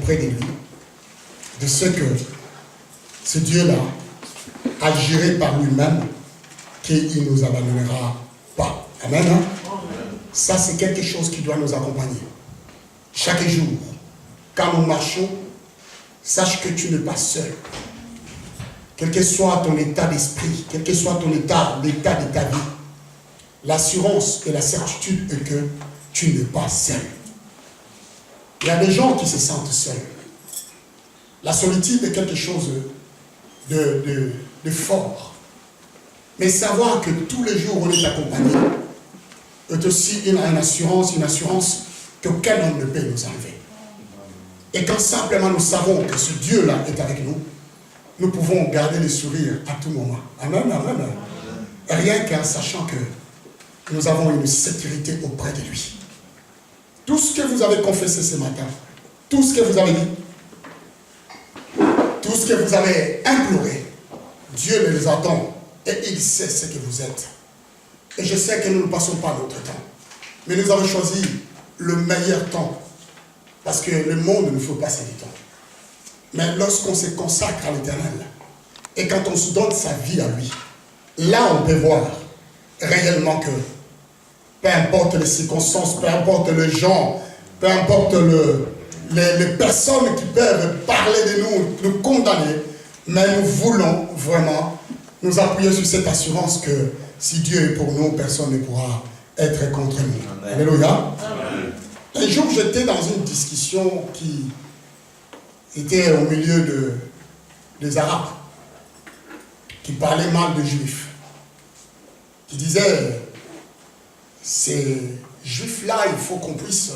auprès de lui, de ce que ce Dieu-là agirait par lui-même, qu'il ne nous abandonnera pas. Amen. Hein? Ça, c'est quelque chose qui doit nous accompagner. Chaque jour, quand nous marchons, sache que tu n'es pas seul. Quel que soit ton état d'esprit, quel que soit ton état, l'état de ta vie, l'assurance et la certitude est que tu n'es pas seul. Il y a des gens qui se sentent seuls. La solitude est quelque chose de fort. Mais savoir que tous les jours on est accompagné est aussi une assurance qu'aucun homme ne peut nous enlever. Et quand simplement nous savons que ce Dieu-là est avec nous, nous pouvons garder le sourire à tout moment. Amen, amen. Rien qu'en sachant que nous avons une sécurité auprès de lui. Tout ce que vous avez confessé ce matin, tout ce que vous avez dit, tout ce que vous avez imploré, Dieu les attend et il sait ce que vous êtes. Et je sais que nous ne passons pas notre temps. Mais nous avons choisi le meilleur temps. Parce que le monde ne faut passer du temps. Mais lorsqu'on se consacre à l'Éternel, et quand on se donne sa vie à lui, là on peut voir réellement que peu importe les circonstances, peu importe les gens, peu importe les personnes qui peuvent parler de nous, nous condamner, mais nous voulons vraiment nous appuyer sur cette assurance que si Dieu est pour nous, personne ne pourra être contre nous. Amen. Alléluia. Amen. Un jour, j'étais dans une discussion qui était au milieu des Arabes, qui parlaient mal des Juifs, qui disaient, ces Juifs-là, il faut qu'on puisse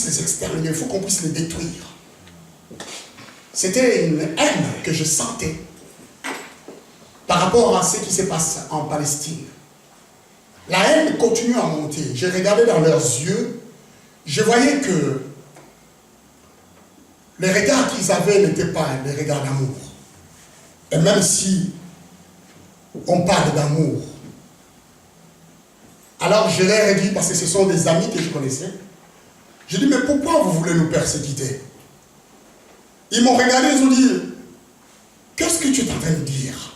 les exterminer, il faut qu'on puisse les détruire. C'était une haine que je sentais par rapport à ce qui se passe en Palestine. La haine continue à monter. J'ai regardé dans leurs yeux, je voyais que les regards qu'ils avaient n'étaient pas des regards d'amour. Et même si on parle d'amour, alors je leur ai dit, parce que ce sont des amis que je connaissais, j'ai dit, mais pourquoi vous voulez nous persécuter? Ils m'ont regardé, ils ont dit, qu'est-ce que tu es en train de dire?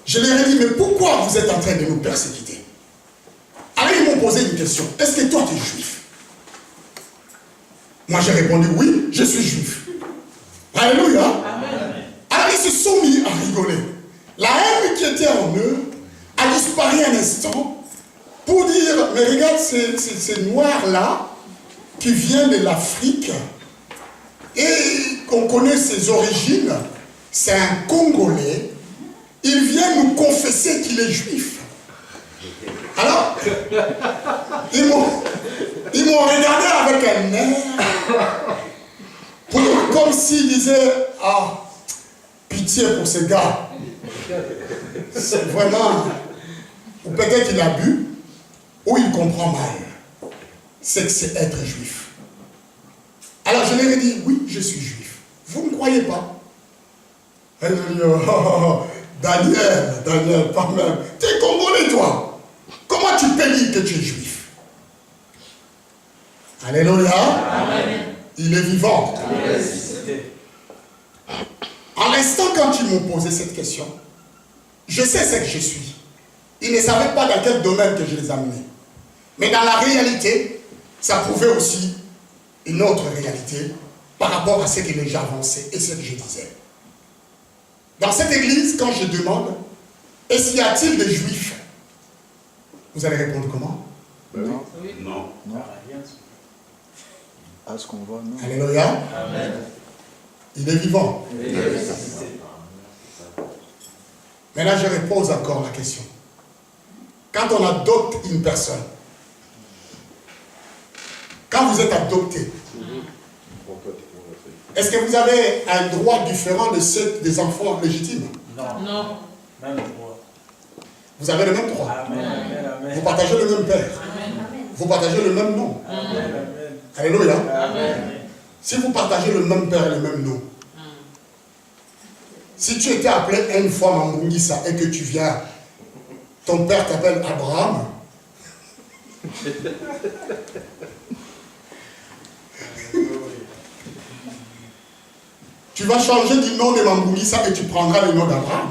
Je leur ai dit, mais pourquoi vous êtes en train de nous persécuter? Alors ils m'ont posé une question, est-ce que toi tu es juif? Moi j'ai répondu, oui, je suis juif. Alléluia. Amen. Alors ils se sont mis à rigoler. La haine qui était en eux a disparu un instant pour dire, mais regarde ces noirs-là qui viennent de l'Afrique et qu'on connaît ses origines, c'est un Congolais, il vient nous confesser qu'il est juif. Alors, ils m'ont regardé avec un air, comme s'ils disaient, ah, pitié pour ce gars. C'est vraiment, ou peut-être qu'il a bu, ou il comprend mal. C'est que c'est être juif. Alors je leur ai dit, oui, je suis juif. Vous ne croyez pas? Elle me dit, oh, Daniel, pas même. Tu es Congolais, toi. Comment tu peux dire que tu es juif? Alléluia. Amen. Il est vivant. Amen. En l'instant, quand ils m'ont posé cette question, je sais ce que je suis. Ils ne savaient pas dans quel domaine que je les amenais. Mais dans la réalité, ça prouvait aussi une autre réalité par rapport à ce que j'avançais et ce que je disais. Dans cette église, quand je demande, est-ce qu'il y a-t-il des juifs? Vous allez répondre comment? Non. Oui. Non. Non. À ce qu'on voit, non. Alléluia. Amen. Il est vivant. Oui. Mais là, je repose encore la question. Quand on adopte une personne, quand vous êtes adopté, est-ce que vous avez un droit différent de ceux des enfants légitimes? Non. Non. Même droit. Vous avez le même droit. Amen. Vous partagez le même père. Amen. Vous partagez le même nom. Amen. Alléluia. Amen. Si vous partagez le même père et le même nom, si tu étais appelé une fois Mambungisa et que tu viens, ton père t'appelle Abraham, Tu vas changer du nom de Mambungisa et tu prendras le nom d'Abraham.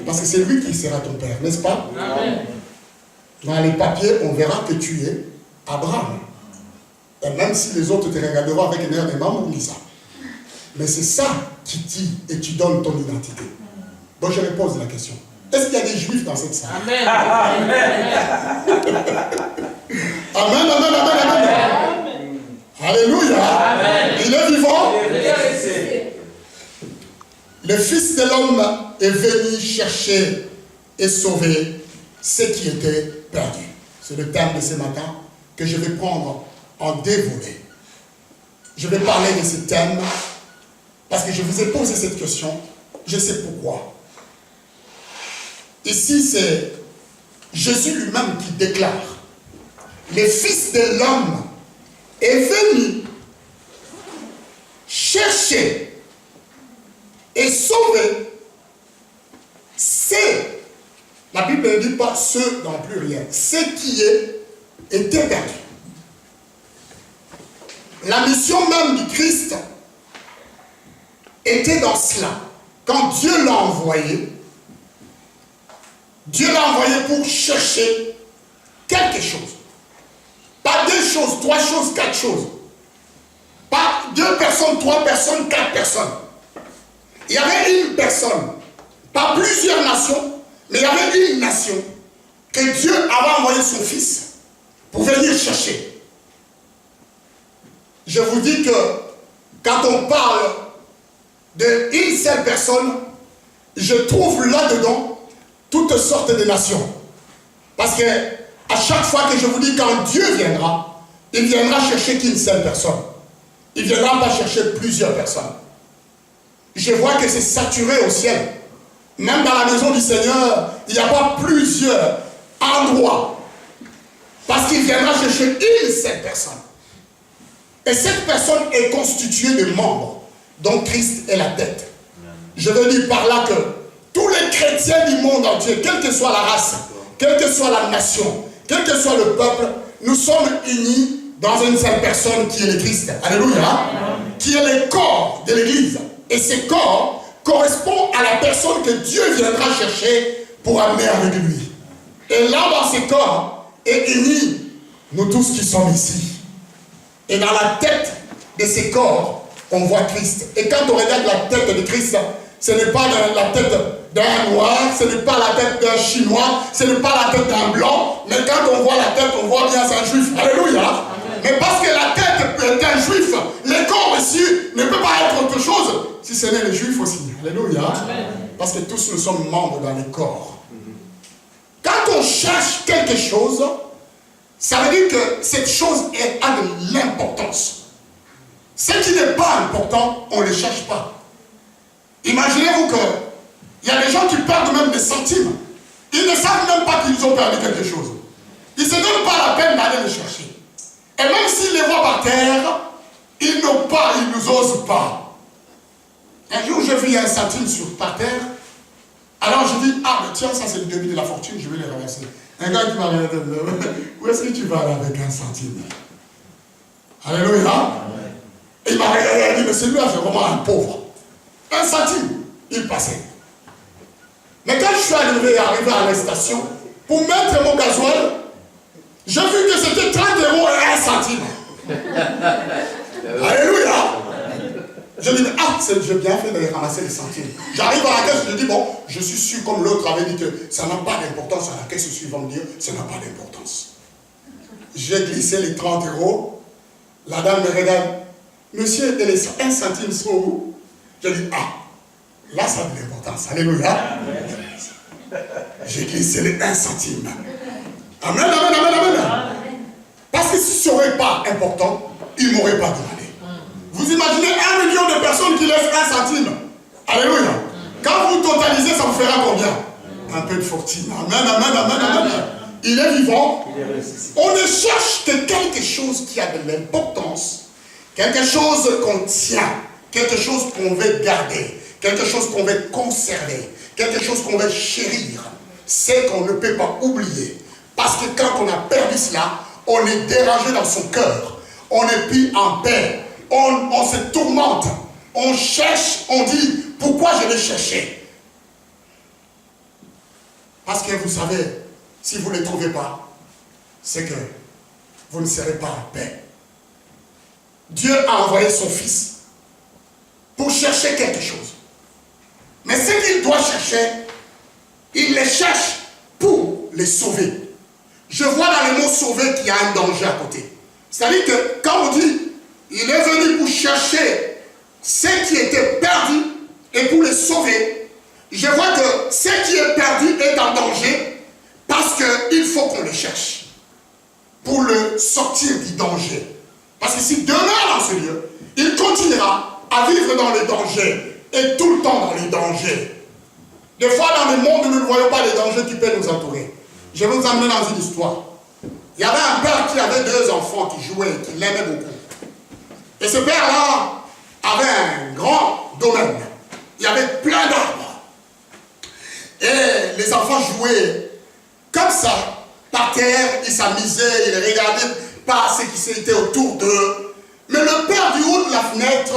Parce que c'est lui qui sera ton père, n'est-ce pas? Amen. Dans les papiers, on verra que tu es Abraham. Et même si les autres te regarderont avec un air de Mambungisa. Mais c'est ça qui dit et tu donnes ton identité. Donc je repose la question. Est-ce qu'il y a des juifs dans cette salle? Amen. Amen, amen, amen, amen. Alléluia. Amen. Il est vivant. Le Fils de l'homme est venu chercher et sauver ce qui était perdu. C'est le thème de ce matin que je vais prendre en dévolé. Je vais parler de ce thème parce que je vous ai posé cette question. Je sais pourquoi. Ici, c'est Jésus lui-même qui déclare: le Fils de l'homme est venu chercher et sauver c'est, la Bible ne dit pas ceux dans le pluriel, ce qui était perdu. La mission même du Christ était dans cela. Quand Dieu l'a envoyé pour chercher quelque chose. Pas 2 choses, 3 choses, 4 choses. Pas 2 personnes, 3 personnes, 4 personnes. Il y avait une personne, pas plusieurs nations, mais il y avait une nation que Dieu avait envoyé son Fils pour venir chercher. Je vous dis que quand on parle d'une seule personne, je trouve là-dedans toutes sortes de nations. Parce que à chaque fois que je vous dis quand Dieu viendra, il viendra chercher qu'une seule personne. Il ne viendra pas chercher plusieurs personnes. Je vois que c'est saturé au ciel. Même dans la maison du Seigneur, il n'y a pas plusieurs endroits. Parce qu'il viendra chercher une seule personne. Et cette personne est constituée de membres dont Christ est la tête. Je veux dire par là que tous les chrétiens du monde entier, quelle que soit la race, quelle que soit la nation, quel que soit le peuple, nous sommes unis dans une seule personne qui est le Christ. Alléluia. Qui est le corps de l'Église. Et ce corps correspond à la personne que Dieu viendra chercher pour amener avec lui. Et là, dans ce corps, est unis nous tous qui sommes ici. Et dans la tête de ce corps, on voit Christ. Et quand on regarde la tête de Christ, ce n'est pas la tête d'un noir, ce n'est pas la tête d'un chinois, ce n'est pas la tête d'un blanc, mais quand on voit la tête, on voit bien c'est un juif. Alléluia. Amen. Mais parce que la tête d'un juif, le corps ici ne peut pas être autre chose si ce n'est les juifs aussi. Alléluia. Amen. Parce que tous nous sommes membres dans le corps. Quand on cherche quelque chose, ça veut dire que cette chose a de l'importance. Ce qui n'est pas important, on ne le cherche pas. Imaginez-vous qu'il y a des gens qui perdent même des centimes. Ils ne savent même pas qu'ils ont perdu quelque chose. Ils ne se donnent pas la peine d'aller le chercher. Et même s'ils les voient par terre, ils n'ont pas, ils ne osent pas. Un jour, j'ai vu un centime par terre. Alors je dis, ah, mais tiens, ça c'est le début de la fortune, je vais les renverser. Un gars qui m'a regardé, où est-ce que tu vas aller avec un centime? Alléluia. Et il m'a regardé et il dit, mais celui-là, c'est vraiment un pauvre. Un centime, il passait. Mais quand je suis arrivé à la station, pour mettre mon gasoil, j'ai vu que c'était 30 € et 1 centime. Alléluia. Je dis, ah, j'ai bien fait de ramasser les centimes. J'arrive à la caisse, je dis, bon, je suis sûr, comme l'autre avait dit que ça n'a pas d'importance, à la caisse suivante dire, ça n'a pas d'importance. J'ai glissé les 30 €. La dame me regarde, monsieur, et les 1 centime sont où? Je dis, ah, là, ça a de l'importance. Alléluia. J'ai glissé les 1 centime. Amen, amen, amen, amen. Parce que si ce n'aurait pas important, il ne m'aurait pas demandé. Vous imaginez 1 million de personnes qui laissent 1 centime. Alléluia. Quand vous totalisez, ça vous fera combien? Un peu de fortune. Amen, amen, amen, amen. Il est vivant. On ne cherche que quelque chose qui a de l'importance, quelque chose qu'on tient, quelque chose qu'on veut garder, quelque chose qu'on veut conserver, quelque chose qu'on veut chérir. C'est qu'on ne peut pas oublier. Parce que quand on a perdu cela, on est dérangé dans son cœur. On n'est plus en paix. On se tourmente. on cherche, on dit, pourquoi je l'ai cherché? Parce que vous savez, si vous ne les trouvez pas, c'est que vous ne serez pas en paix. Dieu a envoyé son Fils pour chercher quelque chose. Mais ce qu'il doit chercher, il les cherche pour les sauver. Je vois dans le mot sauver qu'il y a un danger à côté. C'est-à-dire que quand on dit, il est venu pour chercher ce qui était perdu et pour les sauver, je vois que ce qui est perdu est en danger parce qu'il faut qu'on le cherche pour le sortir du danger. Parce que s'il demeure dans ce lieu, il continuera à vivre dans le danger et tout le temps dans les dangers. Des fois dans le monde, nous ne voyons pas les dangers qui peuvent nous entourer. Je vais vous emmener dans une histoire. Il y avait un père qui avait 2 enfants qui jouaient, qui l'aimaient beaucoup. Et ce père-là avait un grand domaine. Il y avait plein d'arbres. Et les enfants jouaient comme ça, par terre, ils s'amusaient, ils regardaient pas ce qui s'était autour d'eux. Mais le père du haut de la fenêtre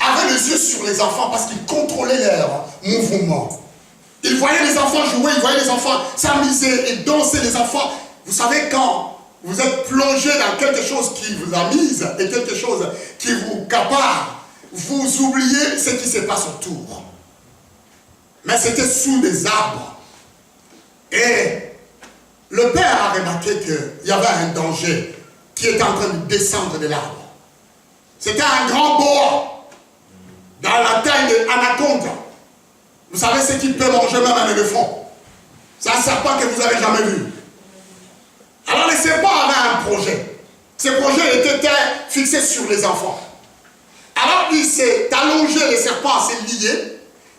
avait les yeux sur les enfants parce qu'il contrôlait leurs mouvements. Il voyait les enfants jouer, il voyait les enfants s'amuser et danser. Les enfants, vous savez, quand vous êtes plongé dans quelque chose qui vous amuse et quelque chose qui vous capare, vous oubliez ce qui se passe autour. Mais c'était sous des arbres. Et le père a remarqué qu'il y avait un danger qui était en train de descendre de l'arbre. C'était un grand boa dans la taille de anaconda. Vous savez ce qui peut manger même un éléphant. C'est un serpent que vous n'avez jamais vu. Alors le serpent avait un projet. Ce projet était fixé sur les enfants. Alors il s'est allongé, le serpent s'est lié.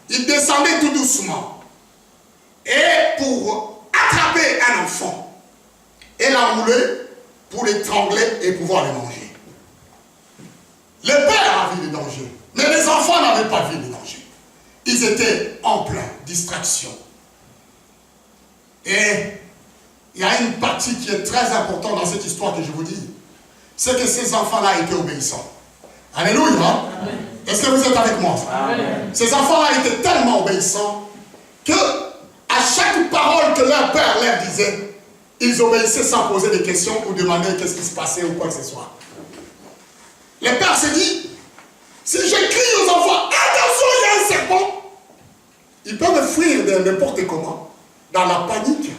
Il descendait tout doucement. Et pour attraper un enfant et l'enrouler pour l'étrangler et pouvoir le manger. Le père a vu le danger, mais les enfants n'avaient pas vu le danger. Ils étaient en plein distraction. Et il y a une partie qui est très importante dans cette histoire que je vous dis. C'est que ces enfants-là étaient obéissants. Alléluia. Est-ce que vous êtes avec moi? Amen. Ces enfants-là étaient tellement obéissants que à chaque parole que leur père leur disait, ils obéissaient sans poser des questions ou demander qu'est-ce qui se passait ou quoi que ce soit. Le père se dit, si j'écris aux enfants, attention, il y a un serpent, ils peuvent fuir de n'importe comment, dans la panique.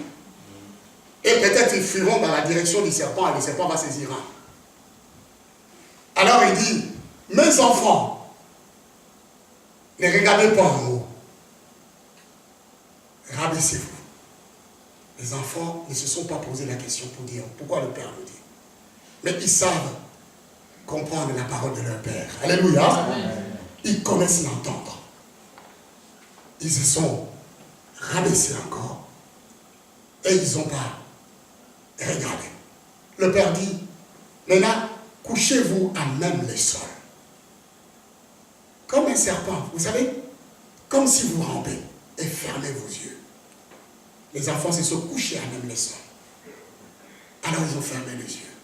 Et peut-être ils fuiront dans la direction du serpent et le serpent va saisir un. Alors il dit, mes enfants, ne regardez pas en haut. Rabaissez-vous. Les enfants ne se sont pas posé la question pour dire pourquoi le Père le dit. Mais ils savent comprendre la parole de leur Père. Alléluia. Amen. Ils connaissent l'entendre. Ils se sont rabaissés encore. Et ils n'ont pas regardé. Le Père dit, maintenant, couchez-vous à même le sol. Comme un serpent, vous savez, comme si vous rampez et fermez vos yeux. Les enfants se sont couchés à même le sol. Alors ils ont fermé les yeux.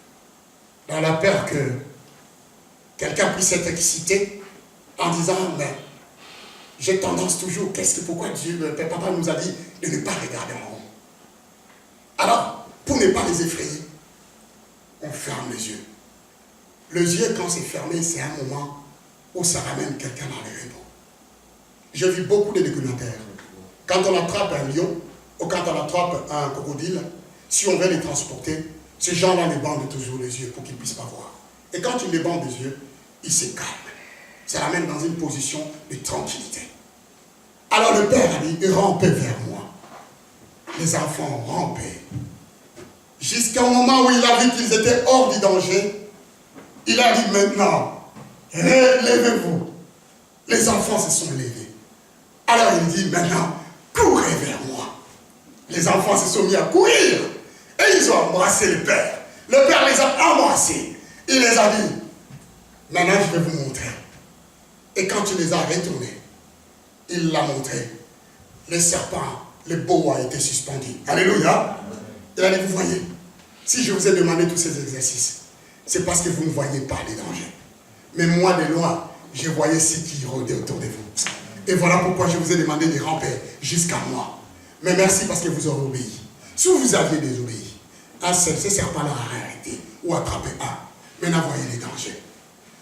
Dans la peur que quelqu'un puisse être excité en disant, mais j'ai tendance toujours, pourquoi Dieu, papa nous a dit de ne pas regarder en haut. Alors, pour ne pas les effrayer, on ferme les yeux. Les yeux, quand c'est fermé, c'est un moment où ça ramène quelqu'un dans les repos. J'ai vu beaucoup de documentaires. Quand on attrape un lion, ou quand on attrape un crocodile, si on veut les transporter, ces gens-là les bandent toujours les yeux pour qu'ils ne puissent pas voir. Et quand tu les bandes les yeux, ils se calment. Ça l'amène dans une position de tranquillité. Alors le père a dit, rampez vers moi. Les enfants ont rampé. Jusqu'au moment où il a vu qu'ils étaient hors du danger, il a dit maintenant, relevez-vous. Les enfants se sont levés. Alors il dit maintenant, courez vers moi. Les enfants se sont mis à courir et ils ont embrassé le père. Le père les a embrassés. Il les a dit, maintenant je vais vous montrer. Et quand il les a retournés, il l'a montré. Le serpent, le boa a été suspendu. Alléluia. Il a dit, vous voyez, si je vous ai demandé tous ces exercices, c'est parce que vous ne voyez pas les dangers. Mais moi de loin, je voyais ce qui rôdait autour de vous. Et voilà pourquoi je vous ai demandé de ramper jusqu'à moi. Mais merci parce que vous aurez obéi. Si vous aviez désobéi, un seul, ce serpent-là a arrêté ou attrapé un. Maintenant, voyez les dangers.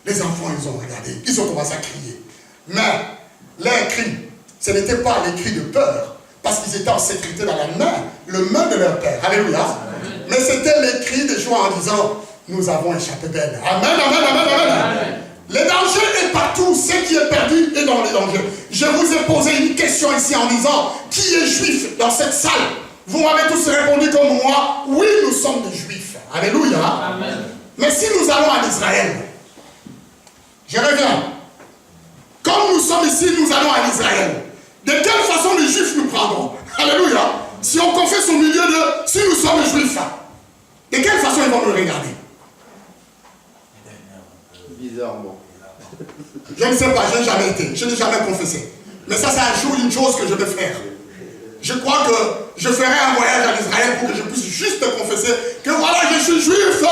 Les enfants, ils ont regardé, ils ont commencé à crier. Mais leurs cris, ce n'était pas les cris de peur, parce qu'ils étaient en sécurité dans la main, le main de leur père. Alléluia. Mais c'était les cris de joie en disant, nous avons échappé belle. Amen, amen, amen, amen. Amen. Le danger est partout, ce qui est perdu est dans les dangers. Je vous ai posé une question ici en disant, qui est juif dans cette salle? Vous m'avez tous répondu comme moi, oui, nous sommes des juifs. Alléluia. Amen. Mais si nous allons en Israël, je reviens. Comme nous sommes ici, nous allons en Israël. De quelle façon les juifs nous prendront? Alléluia. Si on confesse au milieu de, si nous sommes juifs, de quelle façon ils vont nous regarder? Bizarrement. Je ne sais pas, je n'ai jamais été, je n'ai jamais confessé. Mais ça, c'est un jour une chose que je vais faire. Je crois que je ferai un voyage en Israël pour que je puisse juste confesser que voilà, je suis juif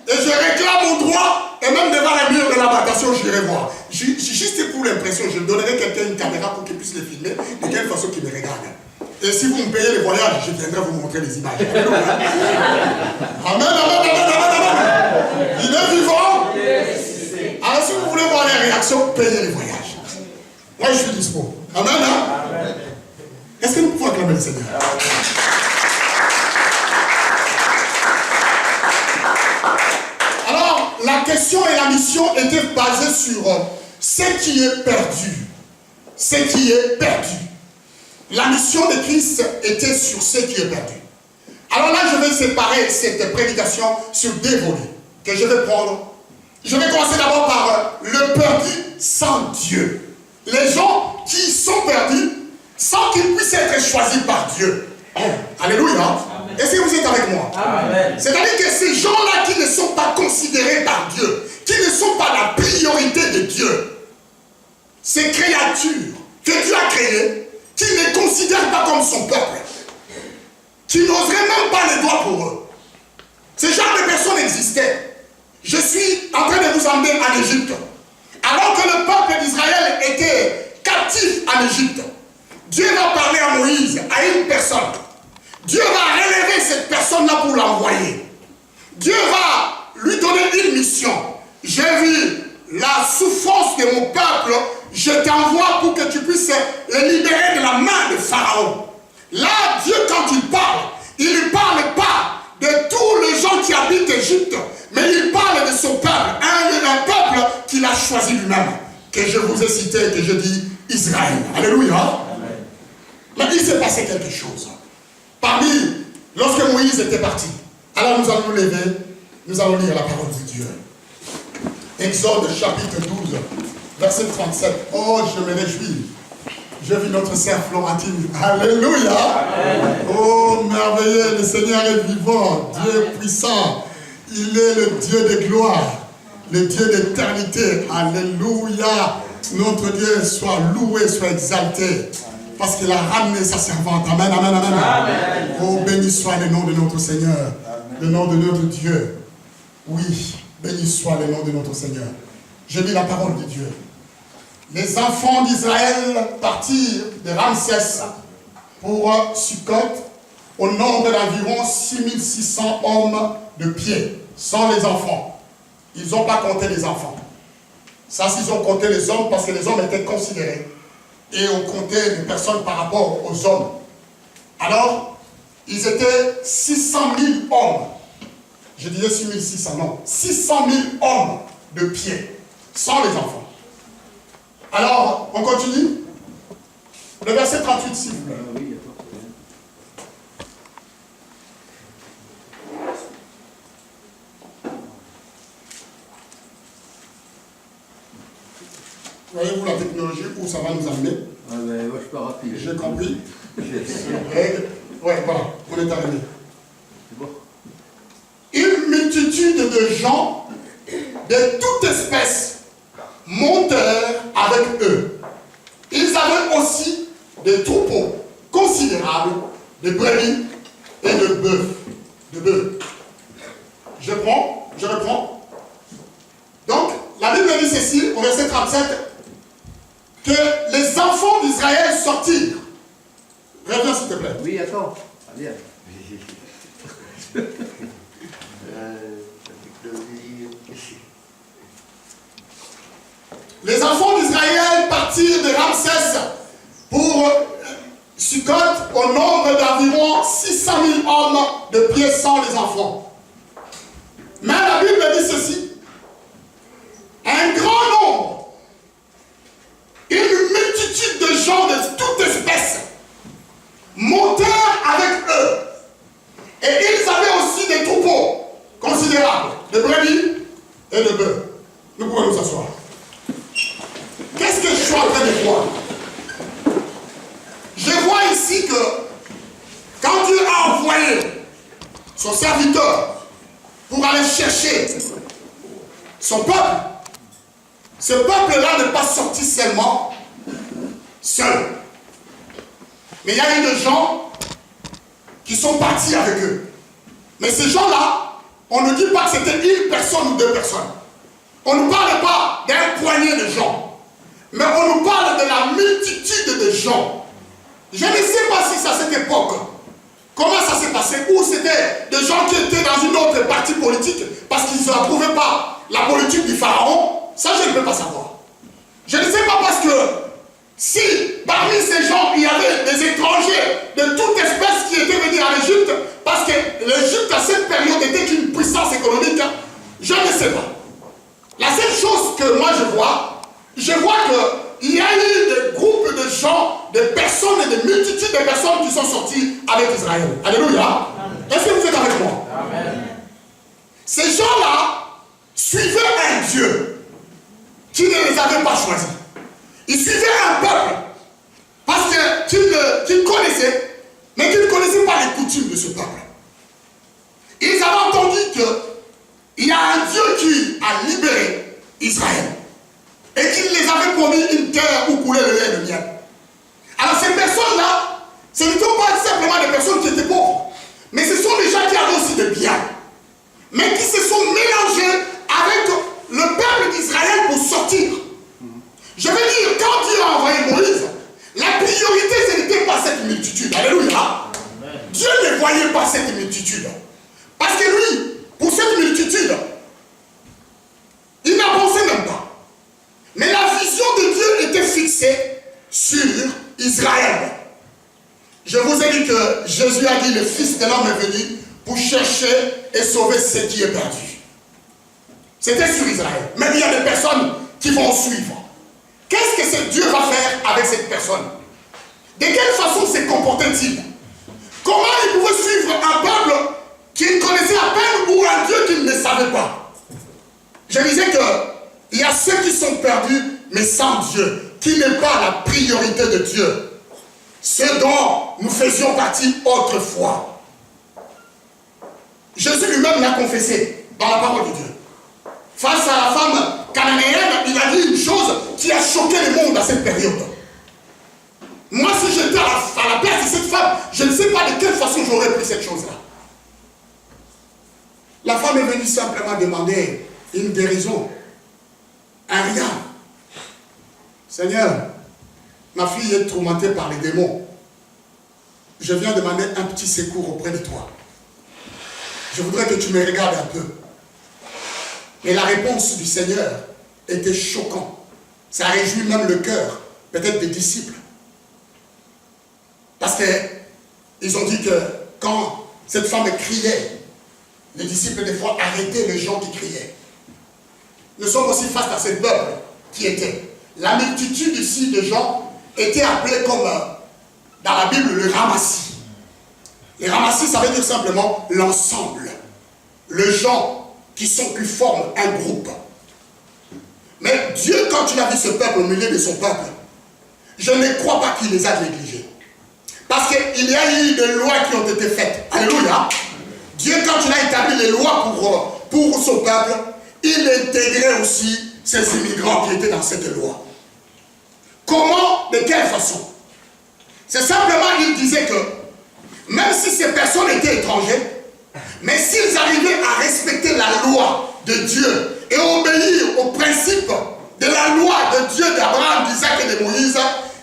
et je réclame mon droit. Et même devant les murs de l'habitation, j'irai voir. Juste pour l'impression, je donnerai quelqu'un une caméra pour qu'il puisse les filmer de quelle façon qu'il me regarde. Et si vous me payez les voyages, je viendrai vous montrer les images. Amen, amen, amen, amen, amen. Il est vivant. Alors si vous voulez voir les réactions, payez les voyages. Moi, je suis dispo. Amen, hein? Est-ce que nous pouvons acclamer le Seigneur? Alors, la question et la mission étaient basées sur ce qui est perdu. Ce qui est perdu. La mission de Christ était sur ce qui est perdu. Alors là, je vais séparer cette prédication sur deux volets que je vais prendre. Je vais commencer d'abord par le perdu sans Dieu. Les gens qui sont perdus sans qu'ils puissent être choisis par Dieu. Alléluia. Est-ce que vous êtes avec moi? C'est-à-dire que ces gens-là qui ne sont pas considérés par Dieu, qui ne sont pas la priorité de Dieu, ces créatures que Dieu a créées, qui ne considèrent pas comme son peuple, qui n'oseraient même pas les doigts pour eux. Ce genre de personnes existaient. Je suis en train de vous emmener en Égypte. Alors que le peuple d'Israël était captif en Égypte, Dieu va parler à Moïse, à une personne. Dieu va relever cette personne-là pour l'envoyer. Dieu va lui donner une mission. J'ai vu la souffrance de mon peuple, je t'envoie pour que tu puisses les libérer de la main de Pharaon. Là, Dieu, quand il ne parle pas de tous les gens qui habitent l'Égypte, mais il parle de son peuple, un peuple qu'il a choisi lui-même, que je vous ai cité, que je dis Israël. Alléluia. Mais il s'est passé quelque chose. Lorsque Moïse était parti, alors nous allons nous lever, nous allons lire la parole de Dieu. Exode chapitre 12, verset 37. Oh, je me réjouis. Je vis notre sœur Florentine. Alléluia. Amen. Oh, merveilleux, le Seigneur est vivant, Dieu est puissant. Il est le Dieu de gloire, le Dieu d'éternité. Alléluia. Notre Dieu soit loué, soit exalté. Parce qu'il a ramené sa servante. Amen, amen, amen. Amen. Oh, béni soit le nom de notre Seigneur. Amen. Le nom de notre Dieu. Oui, béni soit le nom de notre Seigneur. Je lis la parole de Dieu. Les enfants d'Israël partirent de Ramsès pour Sukkot au nombre d'environ 6600 hommes de pied, sans les enfants. Ils n'ont pas compté les enfants. Ça, s'ils ont compté les hommes, parce que les hommes étaient considérés. Et on comptait les personnes par rapport aux hommes. Alors, ils étaient 600 000 hommes. Je disais 6600, non. 600 000 hommes de pied, sans les enfants. Alors, on continue. Le verset 38, s'il vous plaît. Voyez-vous la technologie où ça va nous amener? Ah ben, moi je suis pas rapide. J'ai compris. Ouais, voilà, on est arrivé. C'est bon. Une multitude de gens de toute espèce montèrent avec eux. Ils avaient aussi des troupeaux considérables de brebis et de bœufs. Je reprends. Donc, la Bible dit ceci au verset verset 37, que les enfants d'Israël sortirent. Reviens s'il te plaît. Oui, attends. Ah, bien. Les enfants d'Israël partirent de Ramsès pour Sukkot au nombre d'environ 600 000 hommes de pied sans les enfants. Mais la Bible dit ceci. Un grand nombre, une multitude de gens de toute espèce montèrent avec eux. Et ils avaient aussi des troupeaux considérables, de brebis et de bœufs. Nous pouvons nous asseoir. Qu'est-ce que je suis en train de voir? Je vois ici que quand Dieu a envoyé son serviteur pour aller chercher son peuple, ce peuple-là n'est pas sorti seulement seul. Mais il y a eu des gens qui sont partis avec eux. Mais ces gens-là, on ne dit pas que c'était une personne ou deux personnes. On ne parle pas d'un poignet de gens. Mais on nous parle de la multitude de gens. Je ne sais pas si c'est à cette époque, comment ça s'est passé, ou c'était des gens qui étaient dans une autre partie politique parce qu'ils n'approuvaient pas la politique du pharaon. Ça, je ne peux pas savoir. Je ne sais pas parce que si parmi ces gens, il y avait des étrangers de toute espèce qui étaient venus en Égypte, parce que l'Égypte à cette période était une puissance économique, je ne sais pas. La seule chose que moi je vois qu'il y a eu des groupes de gens, de personnes et de multitudes de personnes qui sont sorties avec Israël. Alléluia. Est-ce que vous êtes avec moi? Amen. Ces gens-là suivaient un Dieu qui ne les avait pas choisis. Ils suivaient un peuple parce qu'ils connaissaient, mais qu'ils ne connaissaient pas les coutumes de ce peuple. Ils avaient entendu qu'il y a un Dieu qui a libéré Israël et qu'il les avait promis une terre où coulait le lait et le miel. Alors ces personnes-là, ce ne sont pas simplement des personnes qui étaient pauvres, mais ce sont des gens qui avaient aussi des biens, mais qui se sont mélangés avec le peuple d'Israël pour sortir. Je veux dire, quand Dieu a envoyé Moïse, la priorité, ce n'était pas cette multitude. Alléluia. Amen. Dieu ne voyait pas cette multitude. Parce que lui, pour cette multitude, il n'a pensé même pas. Mais la vision de Dieu était fixée sur Israël. Je vous ai dit que Jésus a dit, le Fils de l'homme est venu pour chercher et sauver ce qui est perdu. C'était sur Israël. Mais il y a des personnes qui vont suivre. Qu'est-ce que ce Dieu va faire avec cette personne? De quelle façon se comportait-il? Comment il pouvait suivre un peuple qu'il connaissait à peine ou un Dieu qu'il ne savait pas? Je disais qu'il y a ceux qui sont perdus, mais sans Dieu, qui n'est pas la priorité de Dieu. Ce dont nous faisions partie autrefois. Jésus lui-même l'a confessé dans la parole de Dieu. Face à la femme cananéenne, il a dit une chose qui a choqué le monde à cette période. Moi, si j'étais à la place de cette femme, je ne sais pas de quelle façon j'aurais pris cette chose-là. La femme est venue simplement demander une guérison. Un rien. Seigneur, ma fille est tourmentée par les démons. Je viens demander un petit secours auprès de toi. Je voudrais que tu me regardes un peu. Mais la réponse du Seigneur était choquante. Ça réjouit même le cœur, peut-être des disciples. Parce qu'ils ont dit que quand cette femme criait, les disciples des fois arrêtaient les gens qui criaient. Nous sommes aussi face à ce peuple qui était. La multitude ici de gens était appelée comme dans la Bible le ramassis. Les ramassis, ça veut dire simplement l'ensemble. Les gens qui forment un groupe. Mais Dieu, quand il a vu ce peuple au milieu de son peuple, je ne crois pas qu'il les a négligés. Parce qu'il y a eu des lois qui ont été faites. Alléluia. Dieu, quand il a établi les lois pour son peuple, il intégrait aussi ces immigrants qui étaient dans cette loi. Comment? De quelle façon? C'est simplement, il disait que même si ces personnes étaient étrangères, mais s'ils arrivaient à respecter la loi de Dieu et obéir aux principes de la loi de Dieu d'Abraham, d'Isaac et de Moïse,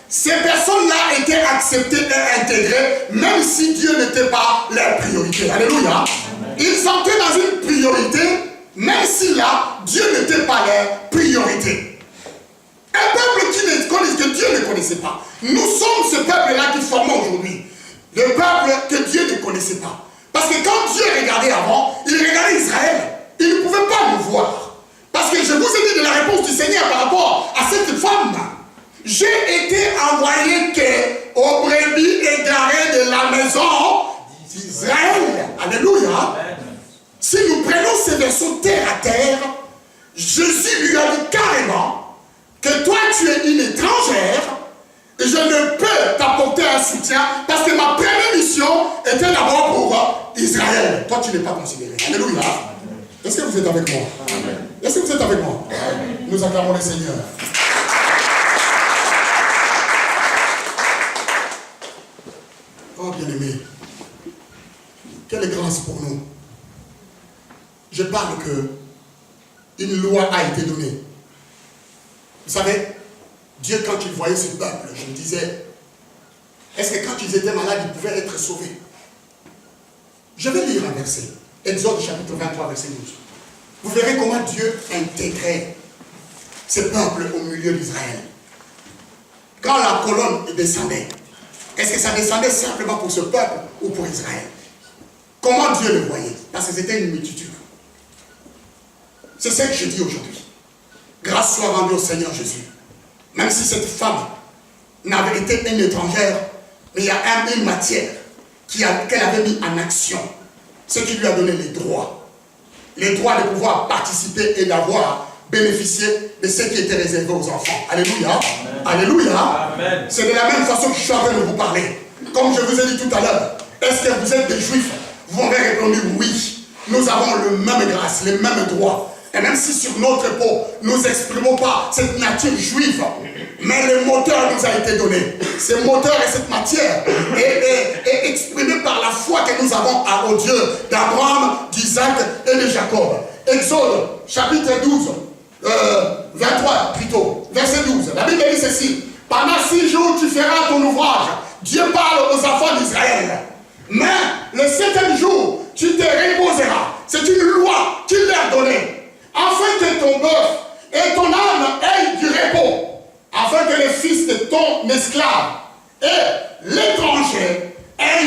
ces personnes-là étaient acceptées et intégrées, même si Dieu n'était pas leur priorité. Alléluia. Ils entraient dans une priorité, même si là, Dieu n'était pas leur priorité. Un peuple que Dieu ne connaissait pas. Nous sommes ce peuple-là qui formons aujourd'hui. Le peuple que Dieu ne connaissait pas. Parce que quand Dieu regardait avant, il regardait Israël. Il ne pouvait pas nous voir. Parce que je vous ai dit de la réponse du Seigneur par rapport à cette femme. J'ai été envoyé aux brebis égarées de la maison d'Israël. Alléluia. Si nous prenons ces versets terre à terre, Jésus lui a dit carrément que toi tu es une étrangère et je ne peux t'apporter un soutien parce que ma première mission était d'abord pour Israël. Toi tu n'es pas considéré. Alléluia. Est-ce que vous êtes avec moi? Est-ce que vous êtes avec moi? Nous acclamons le Seigneur. Oh bien-aimé, quelle grâce pour nous. Je parle que une loi a été donnée. Vous savez, Dieu quand il voyait ce peuple, je me disais, est-ce que quand ils étaient malades, ils pouvaient être sauvés? Je vais lire un verset. Exode chapitre 23, verset 12. Vous verrez comment Dieu intégrait ce peuple au milieu d'Israël. Quand la colonne descendait, est-ce que ça descendait simplement pour ce peuple ou pour Israël? Comment Dieu le voyait? Parce que c'était une multitude. C'est ce que je dis aujourd'hui. Grâce soit rendue au Seigneur Jésus. Même si cette femme n'avait été une étrangère, mais il y a une matière qu'elle avait mis en action. Ce qui lui a donné les droits. Les droits de pouvoir participer et d'avoir bénéficié de ce qui était réservé aux enfants. Alléluia. Amen. Alléluia. C'est de la même façon que je suis en train de vous parler. Comme je vous ai dit tout à l'heure, est-ce que vous êtes des juifs? Vous m'avez répondu oui. Nous avons le même grâce, les mêmes droits. Et même si sur notre peau, nous n'exprimons pas cette nature juive, mais le moteur nous a été donné. Ce moteur et cette matière est exprimé par la foi que nous avons au Dieu d'Abraham, d'Isaac et de Jacob. Exode, chapitre 12, 23 plutôt, verset 12. La Bible dit ceci. Pendant 6 jours, tu feras ton ouvrage. Dieu parle aux enfants d'Israël. Mais le 7e jour, tu te reposeras. C'est une loi qu'il leur donnait. Afin que ton bœuf et ton âne aient du repos. Afin que les fils de ton esclave et l'étranger aient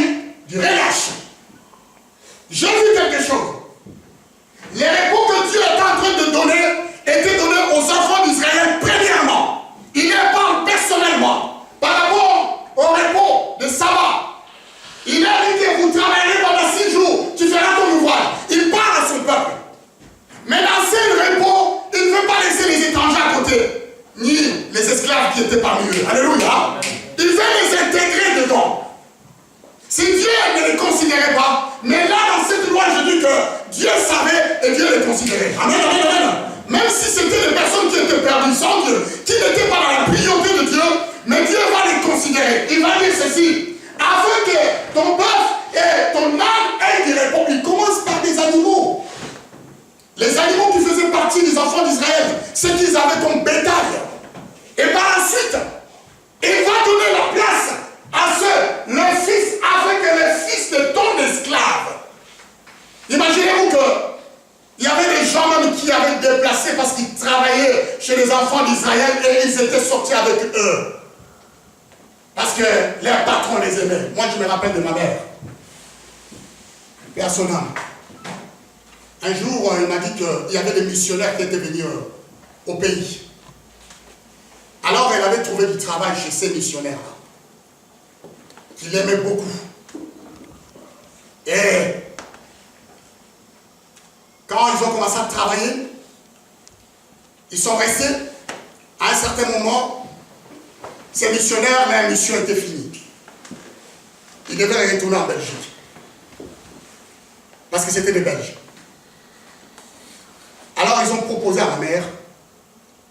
du relâche. J'ai vu quelque chose. Les repos que Dieu est en train de donner étaient donnés aux enfants d'Israël premièrement. Il leur parle personnellement par rapport au repos de sabbat. Il a dit que vous travaillerez pendant 6 jours, tu feras ton ouvrage. Il parle à son peuple. Mais dans ce repos, il ne veut pas laisser les étrangers à côté, ni les esclaves qui étaient parmi eux. Alléluia. Il veut les intégrer dedans. Si Dieu ne les considérait pas, mais là dans cette loi, je dis que Dieu savait et Dieu les considérait. Amen, amen, amen. Même si c'était des personnes qui étaient perdues sans Dieu, qui n'étaient pas dans la priorité de Dieu, mais Dieu va les considérer. Il va dire ceci, afin que ton bœuf et ton âne aient du repos. Il commence par des animaux. Les animaux qui faisaient partie des enfants d'Israël, ceux qu'ils avaient comme bétail. Et par la suite, il va donner la place à ceux, les fils, afin que les fils de ton esclave. Imaginez-vous qu'il y avait des gens même qui avaient déplacé parce qu'ils travaillaient chez les enfants d'Israël et ils étaient sortis avec eux. Parce que leurs patrons les aimaient. Moi, je me rappelle de ma mère. Paix à son âme. Un jour, il m'a dit qu'il y avait des missionnaires qui étaient venus au pays. Alors, elle avait trouvé du travail chez ces missionnaires-là, qu'il aimait beaucoup. Et quand ils ont commencé à travailler, ils sont restés. À un certain moment, ces missionnaires, leur mission était finie. Ils devaient retourner en Belgique. Parce que c'était des Belges. Alors ils ont proposé à ma mère,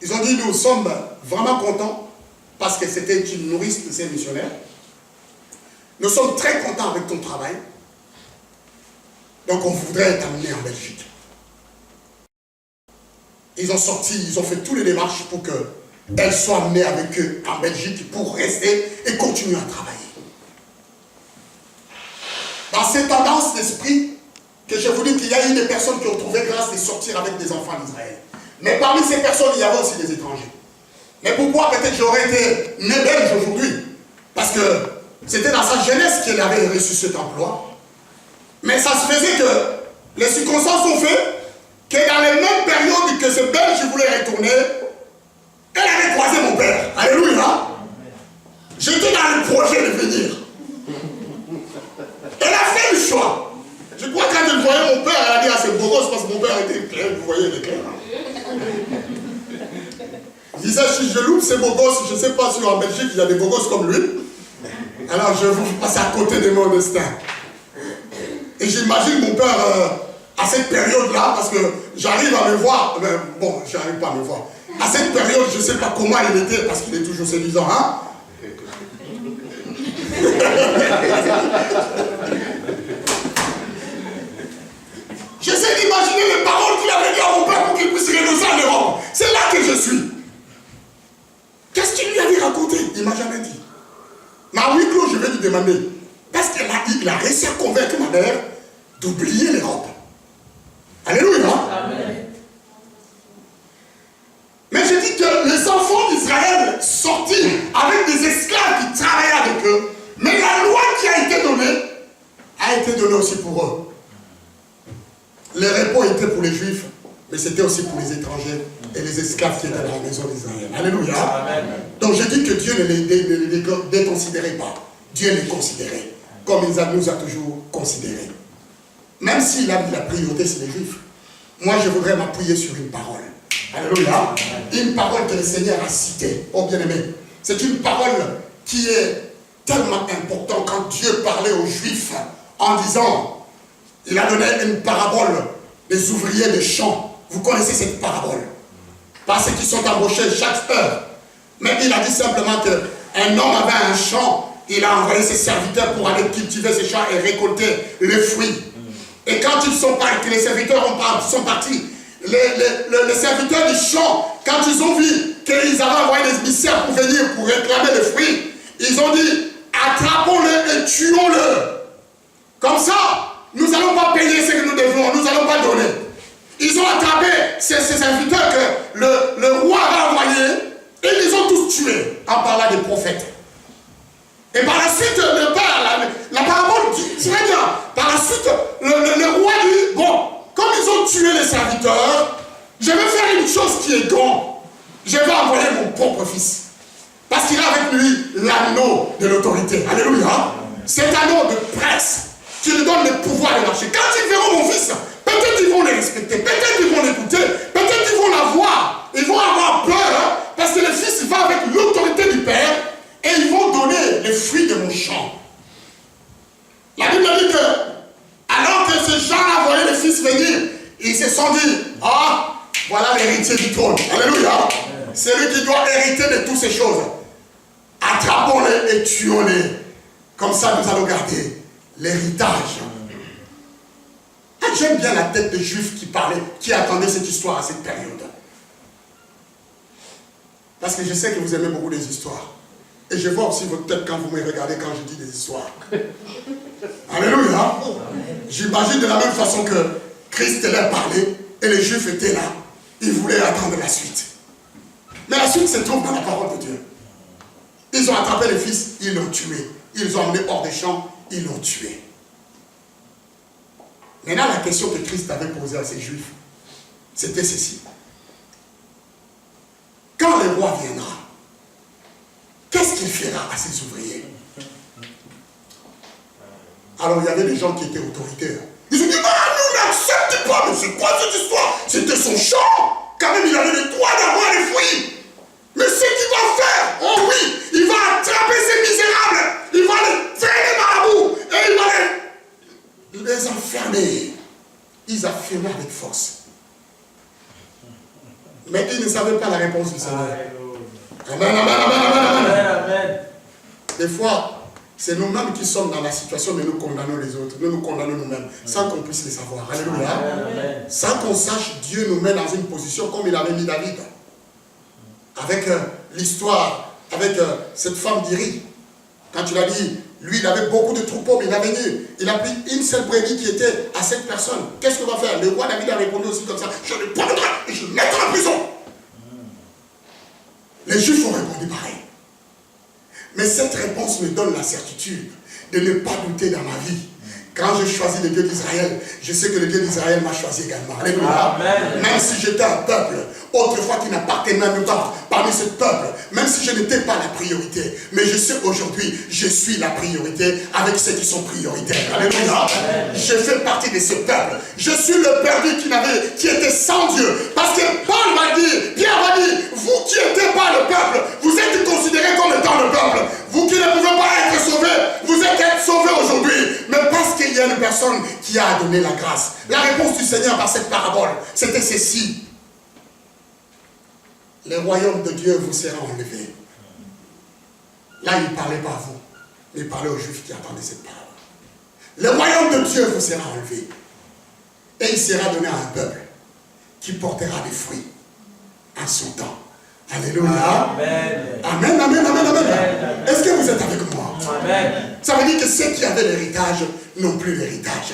ils ont dit nous sommes vraiment contents parce que c'était une nourrice de ces missionnaires. Nous sommes très contents avec ton travail. Donc on voudrait t'amener en Belgique. Ils ont sorti, ils ont fait toutes les démarches pour qu'elle soit amenée avec eux en Belgique pour rester et continuer à travailler. Dans ces tendances d'esprit, que je vous dis qu'il y a eu des personnes qui ont trouvé grâce de sortir avec des enfants d'Israël. Mais parmi ces personnes, il y avait aussi des étrangers. Mais pourquoi peut-être j'aurais été né belge aujourd'hui? Parce que c'était dans sa jeunesse qu'elle avait reçu cet emploi. Mais ça se faisait que les circonstances ont fait que dans les mêmes périodes que ce belge voulait retourner, elle avait croisé mon père. Alléluia. J'étais dans le projet de venir. Elle a fait le choix. Je crois que quand elle voyait mon père, elle a dit à ses beaux gosses, parce que mon père était clair, vous voyez, il est clair. Je disais, si je loupe ces beaux gosses, je ne sais pas si en Belgique il y a des beaux gosses comme lui. Alors je vous passe à côté de mon destin. Et j'imagine mon père à cette période-là, parce que j'arrive à me voir, bon, j'arrive pas à me voir. À cette période, je ne sais pas comment il était, parce qu'il est toujours séduisant, hein. J'essaie d'imaginer les paroles qu'il avait dit à mon père pour qu'il puisse renoncer en Europe. C'est là que je suis. Qu'est-ce qu'il lui avait raconté? Il ne m'a jamais dit. Mais à huis clos, je vais lui demander. Parce qu'il a réussi à convaincre ma mère d'oublier l'Europe. Alléluia. Amen. Mais je dis que les enfants d'Israël sortis avec des esclaves qui travaillaient avec eux, mais la loi qui a été donnée aussi pour eux. Les repos étaient pour les Juifs, mais c'était aussi pour les étrangers et les esclaves qui étaient dans la maison d'Israël. Alléluia. Amen. Donc je dis que Dieu ne les déconsidérait pas. Dieu les considérait comme il nous a toujours considérés. Même s'il a mis la priorité sur les Juifs. Moi, je voudrais m'appuyer sur une parole. Alléluia. Une parole que le Seigneur a citée. Oh bien-aimé. C'est une parole qui est tellement importante quand Dieu parlait aux Juifs en disant... Il a donné une parabole des ouvriers des champs. Vous connaissez cette parabole. Parce qu'ils sont embauchés chaque heure. Mais il a dit simplement qu'un homme avait un champ. Il a envoyé ses serviteurs pour aller cultiver ces champs et récolter les fruits. Et quand ils sont partis, les serviteurs sont partis. Les serviteurs du champ, quand ils ont vu qu'ils avaient envoyé des émissaires pour venir pour réclamer les fruits, ils ont dit, attrapons-le et tuons-le. Comme ça, nous n'allons pas payer ce que nous devons, nous n'allons pas donner. Ils ont attrapé ces serviteurs que le roi a envoyés et ils les ont tous tués en parlant des prophètes. Et par la suite, le père, la parabole dit très bien. Par la suite, le roi dit, bon, comme ils ont tué les serviteurs, je vais faire une chose qui est grande. Je vais envoyer mon propre fils. Parce qu'il a avec lui l'anneau de l'autorité. Alléluia. Cet anneau de presse qui lui donne le pouvoir de marcher. Quand ils verront mon fils, peut-être ils vont le respecter, peut-être ils vont l'écouter, peut-être ils vont l'avoir. Ils vont avoir peur, hein, parce que le fils va avec l'autorité du Père et ils vont donner les fruits de mon champ. La Bible dit que, alors que ces gens-là voyaient le fils venir, ils se sont dit, ah, voilà l'héritier du trône. Alléluia. C'est lui qui doit hériter de toutes ces choses. Attrapons-les et tuons-les. Comme ça, nous allons garder l'héritage. J'aime bien la tête des Juifs qui parlaient, qui attendaient cette histoire à cette période. Parce que je sais que vous aimez beaucoup les histoires. Et je vois aussi votre tête quand vous me regardez quand je dis des histoires. Alléluia. J'imagine de la même façon que Christ leur parlait et les Juifs étaient là. Ils voulaient attendre la suite. Mais la suite se trouve dans la parole de Dieu. Ils ont attrapé le fils, ils l'ont tué. Ils l'ont emmené hors des champs, ils l'ont tué. Maintenant, la question que Christ avait posée à ces Juifs, c'était ceci. Quand le roi viendra, qu'est-ce qu'il fera à ses ouvriers? Alors, il y avait des gens qui étaient autoritaires. Ils ont dit, ah, nous n'acceptons pas, mais c'est quoi cette histoire? C'était son champ. Quand même, il avait le droit d'avoir les fruits. Mais ce qu'il va faire, oh oui, il va attraper ces misérables, il va les traîner marabouts et il va les enfermer. Ils affirmaient avec force. Mais ils ne savaient pas la réponse du Seigneur. Amen, amen, amen, amen, amen. Des fois, c'est nous-mêmes qui sommes dans la situation de nous condamner les autres. Nous nous condamnons nous-mêmes, sans qu'on puisse les savoir. Alléluia. Amen. Sans qu'on sache, Dieu nous met dans une position comme il avait mis David. Avec l'histoire, avec cette femme d'Iri. Quand tu l'as dit, lui, il avait beaucoup de troupeaux, mais il a venu. Il a pris une seule brebis qui était à cette personne. Qu'est-ce qu'il va faire? Le roi David a répondu aussi comme ça. Je le prendrai et je le mettrai en prison. Les Juifs ont répondu pareil. Mais cette réponse me donne la certitude de ne pas douter dans ma vie. Quand je choisis le Dieu d'Israël, je sais que le Dieu d'Israël m'a choisi également. Alléluia. Même si j'étais un peuple, autrefois qui n'appartenait même pas parmi ce peuple, même si je n'étais pas la priorité, mais je sais aujourd'hui, je suis la priorité avec ceux qui sont prioritaires. Alléluia. Je fais partie de ce peuple. Je suis le perdu qui était sans Dieu. Parce que Paul va dire, Pierre va dire, vous qui n'êtes pas le peuple, vous êtes considérés comme étant le peuple. Vous qui ne pouvez pas être sauvés, vous êtes sauvés aujourd'hui. Mais parce qu'il y a une personne qui a donné la grâce. La réponse du Seigneur par cette parabole, c'était ceci. Le royaume de Dieu vous sera enlevé. Là, il ne parlait pas à vous, mais il parlait aux Juifs qui attendaient cette parole. Le royaume de Dieu vous sera enlevé. Et il sera donné à un peuple qui portera des fruits en son temps. Alléluia. Amen. Amen, amen, amen, amen. Est-ce que vous êtes avec moi? Amen. Ça veut dire que ceux qui avaient l'héritage n'ont plus l'héritage.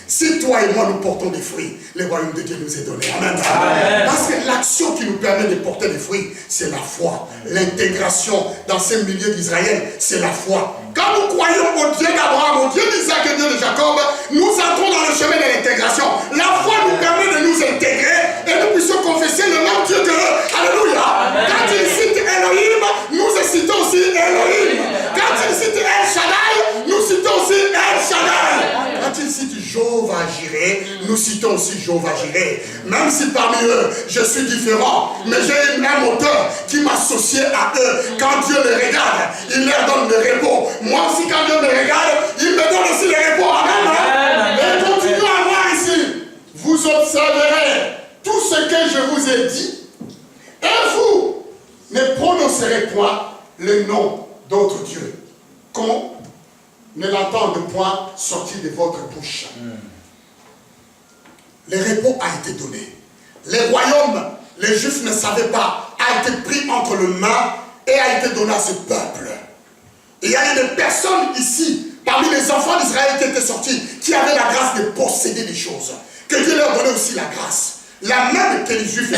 Si toi et moi nous portons des fruits, le royaume de Dieu nous est donné. Amen. Amen. Parce que l'action qui nous permet de porter des fruits, c'est la foi. L'intégration dans ces milieux d'Israël, c'est la foi. Quand nous croyons au Dieu d'Abraham, au Dieu d'Isaac et au Dieu de Jacob, nous entrons dans le chemin de l'intégration. La foi nous permet de nous intégrer et nous puissions confesser le même Dieu que eux. Alléluia. Amen. Quand il cite Elohim, nous citons aussi Elohim. Quand il cite El Shaddai, nous citons aussi El Shaddai. Quand il cite Jéhovah Jireh, nous citons aussi Jéhovah Jireh. Même si parmi eux, je suis différent, mais j'ai un moteur qui m'associe à eux. Quand Dieu les regarde, il leur donne le repos. Moi aussi, quand Dieu me regarde, il me donne aussi le repos. Amen. Et continuons à voir ici. Vous observerez tout ce que je vous ai dit, et vous ne prononcerez point le nom d'autres dieux, qu'on ne l'entende point sortir de votre bouche. Le repos a été donné. Le royaume, les Juifs ne savaient pas, a été pris entre les mains et a été donné à ce peuple. Et il y a des personnes ici, parmi les enfants d'Israël qui étaient sortis, qui avaient la grâce de posséder des choses. Que Dieu leur donnait aussi la grâce. La même que les Juifs.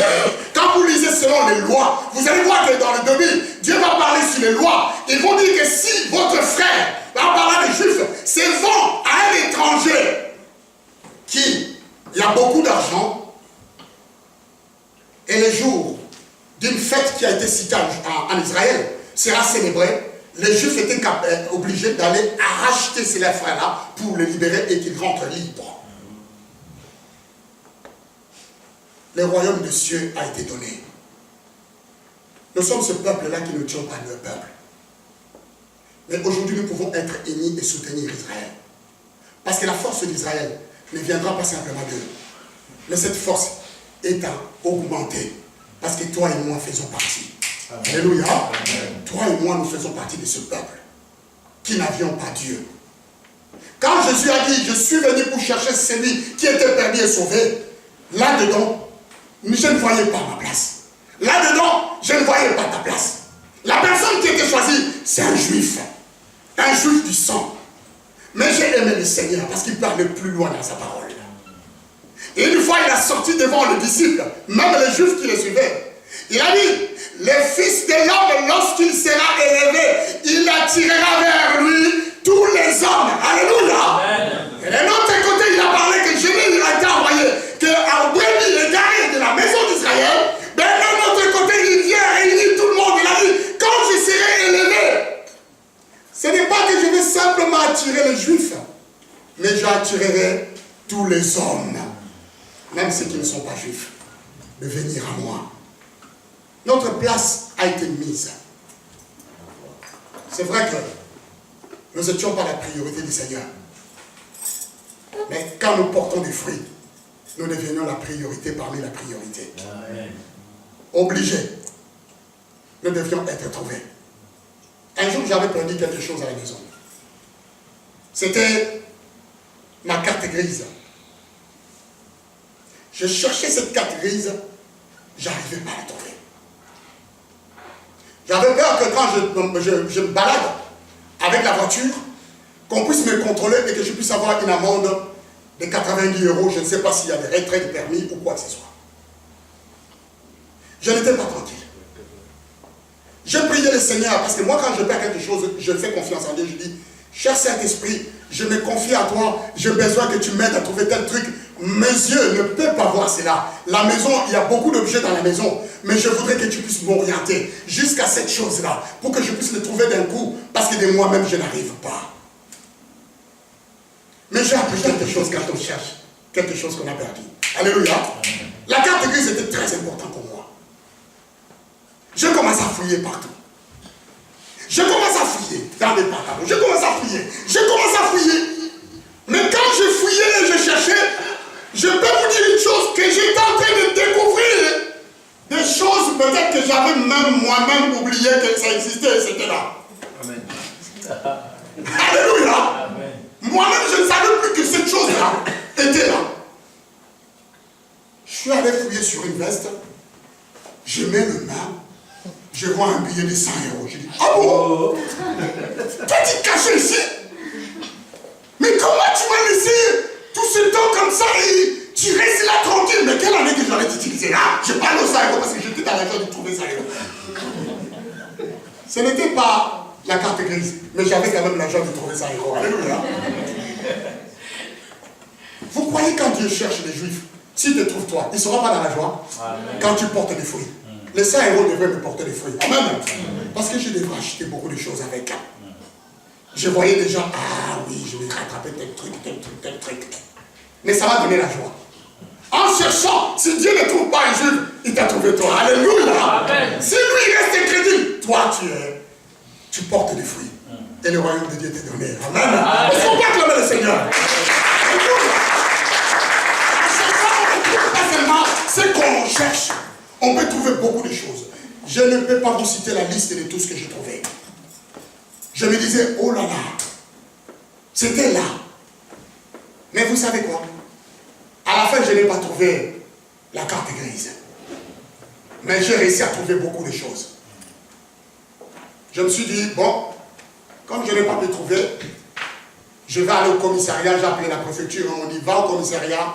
Quand vous lisez selon les lois, vous allez voir que dans le début, Dieu va parler sur les lois. Ils vont dire que si votre frère, en parlant des Juifs, se vend à un étranger qui a beaucoup d'argent, et le jour d'une fête qui a été citée en Israël sera célébrée, les Juifs étaient obligés d'aller racheter ces frères-là pour les libérer et qu'ils rentrent libres. Le royaume de cieux a été donné. Nous sommes ce peuple-là qui ne tient pas le peuple. Mais aujourd'hui, nous pouvons être unis et soutenir Israël. Parce que la force d'Israël ne viendra pas simplement d'eux. Mais cette force est à augmenter. Parce que toi et moi faisons partie. Amen. Alléluia. Amen. Toi et moi, nous faisons partie de ce peuple qui n'avions pas Dieu. Quand Jésus a dit, je suis venu pour chercher celui qui était perdu et sauvé, là-dedans, je ne voyais pas ma place. Là-dedans, je ne voyais pas ta place. La personne qui était choisie, c'est un juif du sang. Mais j'ai aimé le Seigneur parce qu'il parlait plus loin dans sa parole. Et une fois, il a sorti devant les disciples, même les juifs qui le suivaient. Il a dit, le Fils de l'homme, lorsqu'il sera élevé, il attirera vers lui tous les hommes. Alléluia. Amen. Et de l'autre côté, il a parlé que Jésus a été envoyé, qu'un brebis égaré de la maison d'Israël, ben de l'autre côté, il vient réunir tout le monde. Il a dit, quand je serai élevé, ce n'est pas que je vais simplement attirer les Juifs, mais j'attirerai tous les hommes, même ceux qui ne sont pas Juifs, de venir à moi. Notre place a été mise. C'est vrai que nous n'étions pas la priorité du Seigneur. Mais quand nous portons des fruits, nous devenons la priorité parmi la priorité. Amen. Obligés. Nous devions être trouvés. Un jour, j'avais prédit quelque chose à la maison. C'était ma carte grise. Je cherchais cette carte grise, j'arrivais pas à la trouver. J'avais peur que quand je me balade avec la voiture, qu'on puisse me contrôler et que je puisse avoir une amende de 90 €, je ne sais pas s'il y a des retraits de permis ou quoi que ce soit. Je n'étais pas tranquille. Je priais le Seigneur parce que moi quand je perds quelque chose, je fais confiance en Dieu, je dis, cher Saint-Esprit, je me confie à toi, j'ai besoin que tu m'aides à trouver tel truc. Mes yeux ne peuvent pas voir cela. La maison, il y a beaucoup d'objets dans la maison, mais je voudrais que tu puisses m'orienter jusqu'à cette chose-là, pour que je puisse le trouver d'un coup, parce que de moi-même, je n'arrive pas. Mais j'ai appris quelque chose quand on cherche quelque chose qu'on a perdu. Alléluia. La carte grise était très importante pour moi. Je commence à fouiller partout. Je commence à fouiller dans les pantalons. Je commence à fouiller. Je commence à fouiller. Mais quand je fouillais et je cherchais, je peux vous dire une chose, que j'étais en train de découvrir des choses peut-être que j'avais même moi-même oublié que ça existait et c'était là. Amen. Alléluia. Moi-même, je ne savais plus que cette chose-là était là. Je suis allé fouiller sur une veste, je mets le main, je vois un billet de 100 €. Je dis, ah bon? Toi, tu te cachais ici? Mais comment tu m'as laissé tout ce temps comme ça et tu restes là tranquille? Mais quelle année que j'aurais utilisé là? Je parle aux 100 € parce que j'étais dans la joie de trouver 100 €. Ce n'était pas la carte grise, mais j'avais quand même la joie de trouver 100 €. Alléluia. Vous croyez quand Dieu cherche les Juifs, s'il te trouve toi, il ne sera pas dans la joie? Amen. Quand tu portes des fruits. Les 100 € devraient me porter des fruits. Amen. Parce que je devrais acheter beaucoup de choses avec. Je voyais des gens, ah oui, je vais rattraper tel truc, tel truc, tel truc. Mais ça m'a donné la joie. En cherchant, si Dieu ne trouve pas un juif, il t'a trouvé toi. Alléluia. Amen. Si lui il reste incrédule, toi tu portes des fruits. Et le royaume de Dieu t'est donné. Amen. Il faut pas acclamer le Seigneur. Alléluia. En cherchant, on ne trouve pas seulement ce qu'on cherche. On peut trouver beaucoup de choses. Je ne peux pas vous citer la liste de tout ce que j'ai trouvé. Je me disais, oh là là, c'était là. Mais vous savez quoi? À la fin, je n'ai pas trouvé la carte grise. Mais j'ai réussi à trouver beaucoup de choses. Je me suis dit, bon, comme je n'ai pas pu trouver, je vais aller au commissariat, j'ai appelé la préfecture, on dit, va au commissariat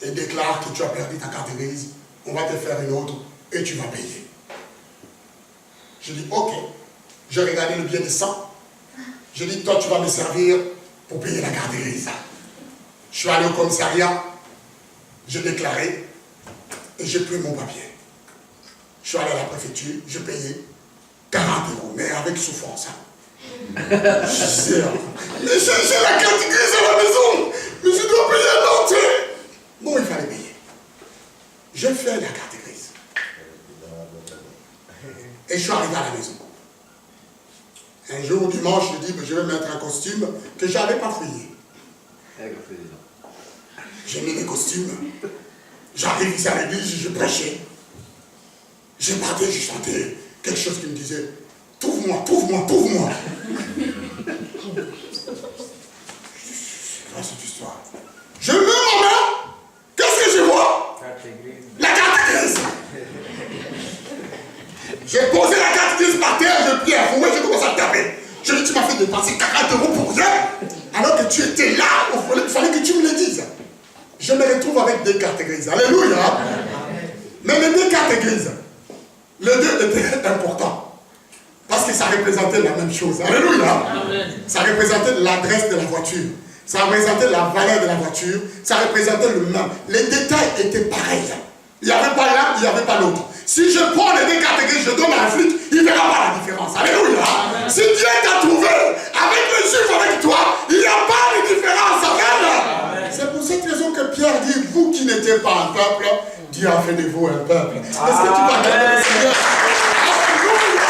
et déclare que tu as perdu ta carte grise. On va te faire une autre et tu vas payer. Je dis, ok. J'ai regardé le billet de 100. J'ai dit, toi, tu vas me servir pour payer la carte grise. Je suis allé au commissariat, j'ai déclaré et j'ai pris mon papier. Je suis allé à la préfecture, j'ai payé 40 €, mais avec souffrance. Je disais, mais j'ai la carte grise à la maison, mais je dois payer un autre. Bon, il fallait payer. J'ai fait la carte grise. Et je suis arrivé à la maison. Un jour, dimanche, je dis, je vais mettre un costume que je n'avais pas fouillé. J'ai mis des costumes. J'arrive ici à l'église, je prêchais. J'ai parti, je chantais quelque chose qui me disait, trouve-moi, trouve-moi, trouve-moi. C'est quoi cette histoire? Je mets ma main, qu'est-ce que je vois? La carte grise. J'ai posé la carte grise par terre, je prie à fouet, je commence à taper. Je dis, tu m'as fait dépenser 40 € pour rien, alors que tu étais là, il fallait que tu me le dises. Je me retrouve avec des cartes grises. Alléluia. Mais les deux cartes grises, les deux étaient importants. Parce que ça représentait la même chose. Alléluia. Ça représentait l'adresse de la voiture. Ça représentait la valeur de la voiture. Ça représentait le même. Les détails étaient pareils. Il n'y avait pas l'un, il n'y avait pas l'autre. Si je prends les deux cartes grises, je donne à un flic, il ne verra pas la différence. Alléluia. Amen. Si Dieu t'a trouvé avec le juif avec toi, il n'y a pas de différence. Amen. C'est pour cette raison que Pierre dit, vous qui n'étiez pas un peuple, Dieu a fait de vous un peuple. Est-ce que tu vas acclamer le Seigneur? Alléluia.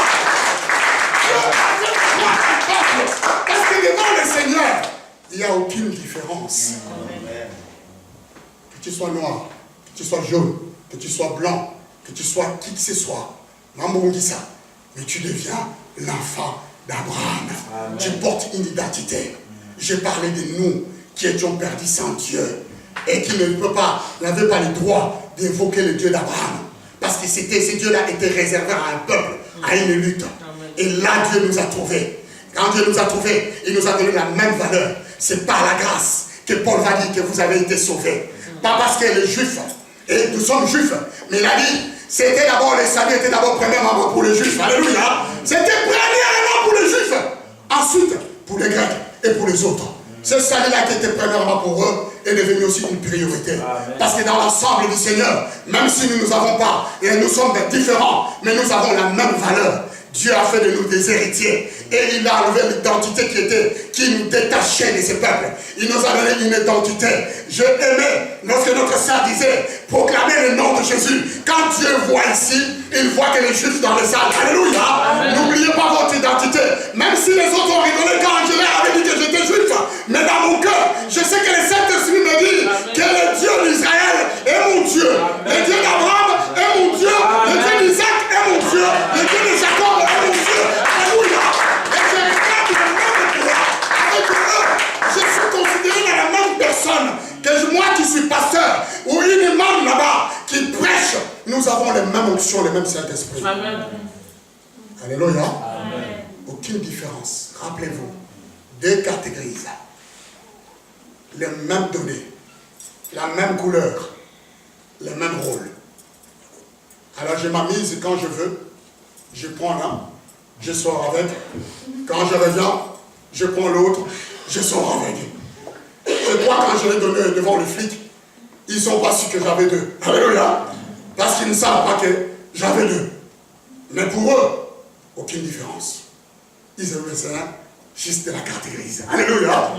Dieu a fait de toi un peuple. Parce que devant le Seigneur, il n'y a aucune différence. Amen. Que tu sois noir, que tu sois jaune, que tu sois blanc, que tu sois qui que ce soit, mais tu deviens l'enfant d'Abraham. Tu portes une identité. J'ai parlé de nous qui étions perdus sans Dieu et qui n'avaient pas le droit d'évoquer le Dieu d'Abraham. Parce que ce Dieu-là était réservé à un peuple, à une lutte. Et là, Dieu nous a trouvés. Quand Dieu nous a trouvés, il nous a donné la même valeur. C'est par la grâce que Paul va dire que vous avez été sauvés. Pas parce que les Juifs, et nous sommes Juifs, mais il a dit, c'était d'abord, le salut était d'abord premièrement pour les Juifs. Alléluia. C'était premièrement pour les Juifs. Ensuite, pour les Grecs et pour les autres. Ce salut-là qui était premièrement pour eux est devenu aussi une priorité. Amen. Parce que dans l'ensemble du Seigneur, même si nous ne avons pas, et nous sommes différents, mais nous avons la même valeur. Dieu a fait de nous des héritiers. Et il a enlevé l'identité qui nous détachait de ce peuple. Il nous a donné une identité. Je aimais lorsque notre sœur disait proclamer le nom de Jésus. Quand Dieu voit ici, il voit que les Juifs dans les salles. Alléluia. N'oubliez pas votre identité. Même si les autres ont rigolé quand Angela avait dit que j'étais juif. Mais dans mon cœur, je sais que le Saint-Esprit me dit que le Dieu d'Israël est mon Dieu. Le Dieu d'Abraham est mon Dieu. Le Dieu d'Isaac est mon Dieu. Le Dieu de Jacob est mon Dieu. Alléluia. Et je regarde le même droit avec eux. Je suis considéré dans la même personne que moi qui suis pasteur ou une imam là-bas qui prêche. Nous avons les mêmes options, les mêmes Saint-Esprit. Amen. Alléluia. Amen. Aucune différence. Rappelez-vous, deux catégories, les mêmes données, la même couleur, le même rôle. Alors je m'amuse quand je veux, je prends l'un, je sors avec. Quand je reviens, je prends l'autre, je sors avec. Et moi, quand je l'ai donné devant le flic, ils n'ont pas su que j'avais deux. Alléluia. Parce qu'ils ne savent pas que j'avais deux. Mais pour eux, aucune différence. Ils avaient ça juste de la catégorie. Alléluia.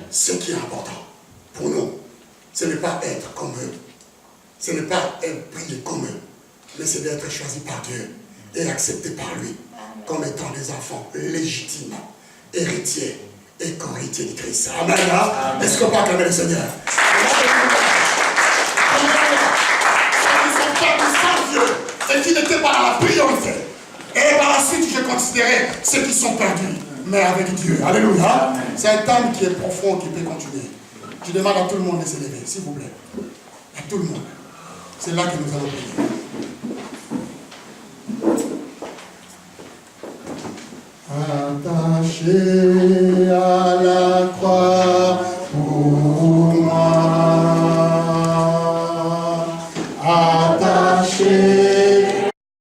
Ce qui est important pour nous, ce n'est pas être comme eux. Ce n'est pas être briller comme eux. Mais c'est d'être choisi par Dieu et accepté par lui comme étant des enfants légitimes, héritiers et co-héritiers de Christ. Amen. Est-ce qu'on peut acclamer le Seigneur? Et qui n'étaient pas dans la priorité. Et par la suite, je considérais ceux qui sont perdus, mais avec Dieu. Alléluia. C'est un thème qui est profond, qui peut continuer. Je demande à tout le monde de se lever, s'il vous plaît. À tout le monde. C'est là que nous allons prier. Attaché